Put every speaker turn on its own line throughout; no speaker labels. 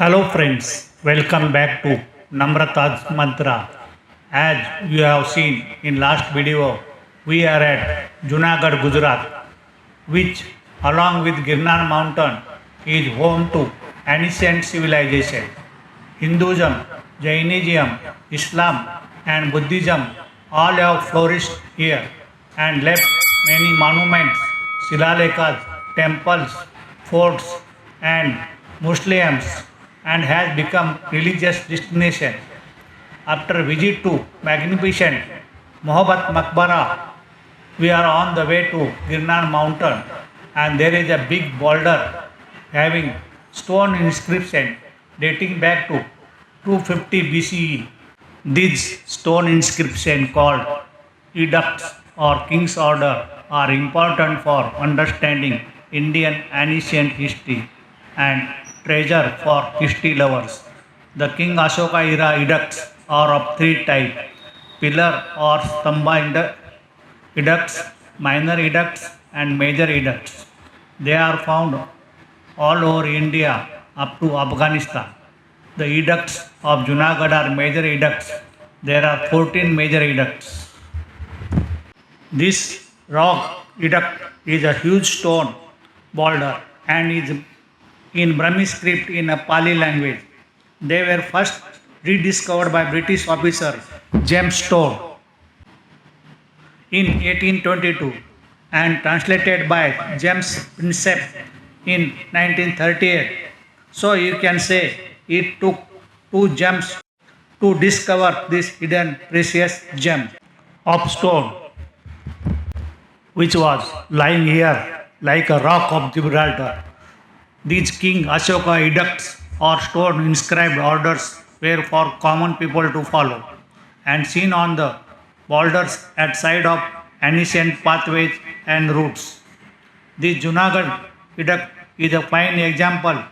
Hello friends, welcome back to Namrata's Mantra. As you have seen in last video, we are at Junagadh, Gujarat, which along with Girnar mountain is home to ancient civilization. Hinduism, Jainism, Islam and Buddhism all have flourished here and left many monuments, shilalekhas, temples, forts and mausoleums and has become religious destination. After visit to magnificent Mohabbat Maqbara, we are on the way to Girnar mountain and there is a big boulder having stone inscription dating back to 250 BCE. These stone inscription called edicts or king's order are important for understanding Indian ancient history and treasure for history lovers. The King Ashoka era edicts are of three types: pillar or stamba edicts, minor edicts, and major edicts. They are found all over India up to Afghanistan. The edicts of Junagadh are major edicts. There are 14 major edicts. This rock edict is a huge stone boulder and is in Brahmi script in a Pali language. They were first rediscovered by British officer James Todd in 1822 and translated by James Prinsep in 1938. So you can say it took two gems to discover this hidden precious gem of stone which was lying here like a rock of Gibraltar. These King Ashoka edicts or stone inscribed orders were for common people to follow and seen on the boulders at side of ancient pathways and routes. This Junagadh edict is a fine example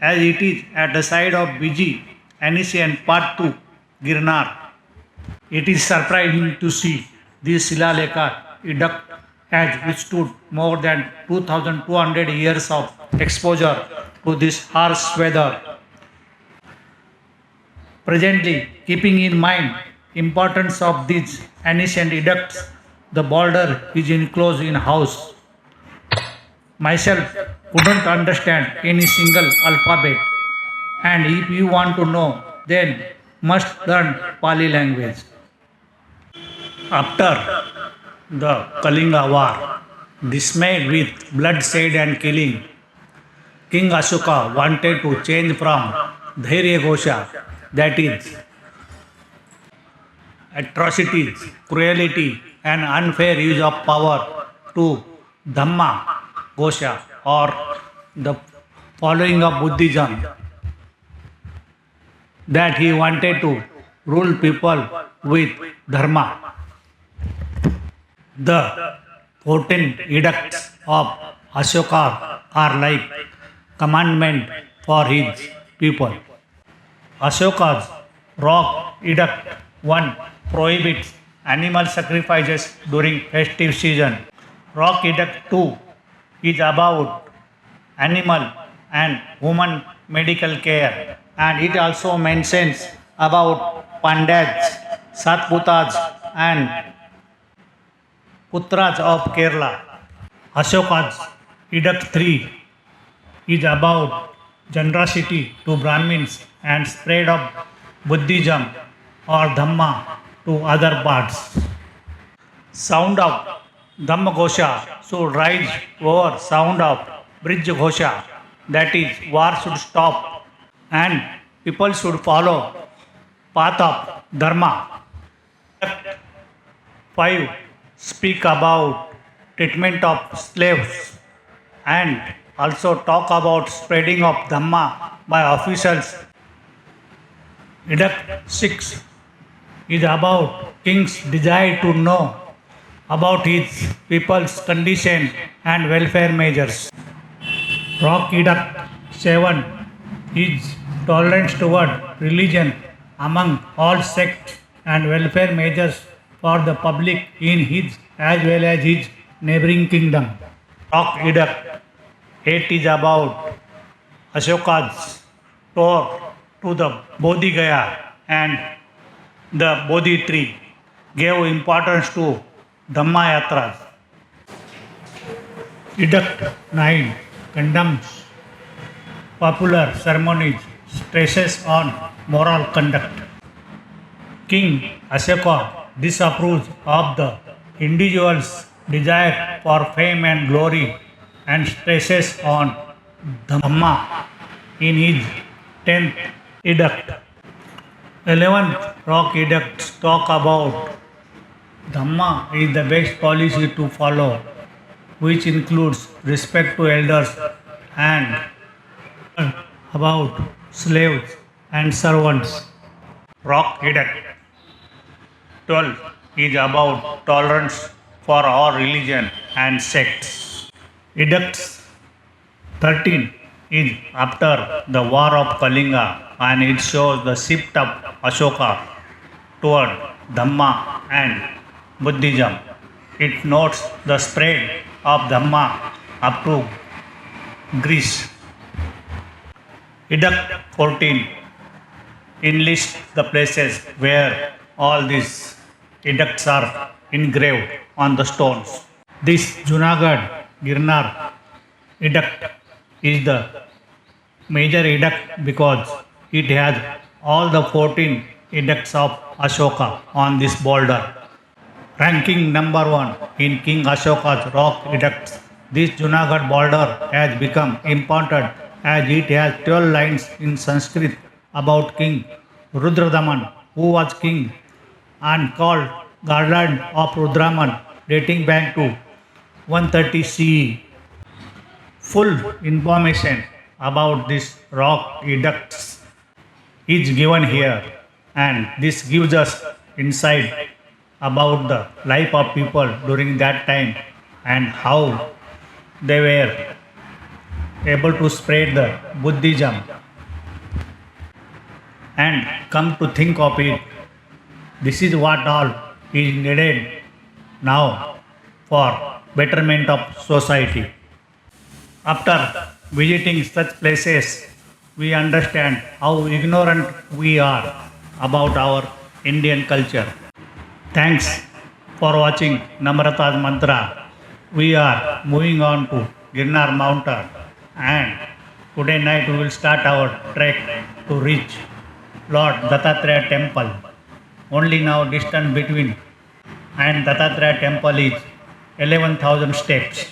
as it is at the side of busy ancient path to Girnar. It is surprising to see this Silalekha edict has withstood more than 2200 years of exposure to this harsh weather. Presently, keeping in mind importance of these ancient edicts, the boulder is enclosed in house. Myself couldn't understand any single alphabet, and if you want to know, then must learn Pali language. After the Kalinga war, dismayed with bloodshed and killing, King Ashoka wanted to change from Dhairya Ghosha, that is, atrocities, cruelty, and unfair use of power, to Dhamma Ghosha or the following of Buddhism, that he wanted to rule people with Dharma. The 14 edicts of Ashoka are like commandment for his people. Ashoka's rock edict 1 prohibits animal sacrifices during festive season. Rock edict 2 is about animal and human medical care, and it also mentions about Pandyas, Satputas and Putras of Kerala. Ashoka's edict 3 is about generosity to Brahmins and spread of Buddhism or Dhamma to other parts. Sound of Dhamma Ghosha should rise over sound of Bridge Ghosha, that is, war should stop and people should follow path of Dharma. 5 speak about treatment of slaves and also talk about spreading of Dhamma by officials. Edict 6 is about king's desire to know about his people's condition and welfare measures. Rock edict 7 is tolerance toward religion among all sects and welfare measures for the public in his as well as his neighboring kingdom. Rock edict 8 is about Ashoka's tore to the Bodhi Gaya and the Bodhi tree, gave importance to Dhamma Yatras. Edict 9 condemns popular ceremonies, stresses on moral conduct. King Ashoka disapproves of the individual's desire for fame and glory and stresses on Dhamma in his 10th edict. 11th Rock edicts talk about Dhamma is the best policy to follow, which includes respect to elders and about slaves and servants. Rock edict 12 is about tolerance for all religion and sects. Edicts 13 is after the war of Kalinga and it shows the shift of Ashoka toward Dhamma and Buddhism. It notes the spread of Dhamma up to Greece. Edict 14 enlists the places where all these edicts are engraved on the stones. This Junagadh Girnar edict is the major edict because it has all the 14 edicts of Ashoka on this boulder. Ranking number 1 in King Ashoka's rock edicts, this Junagadh boulder has become important as it has 12 lines in Sanskrit about King Rudradaman, who was king and called Garland of Rudradaman, dating back to 130 CE. Full information about these rock edicts is given here, and this gives us insight about the life of people during that time and how they were able to spread the Buddhism. And come to think of it, this is what all is needed now for betterment of society. After visiting such places, we understand how ignorant we are about our Indian culture. Thanks for watching Namrata's Mantra. We are moving on to Girnar Mountain, and today night we will start our trek to reach Lord Dattatreya temple. Only now distance between and Dattatreya temple is 11,000 steps.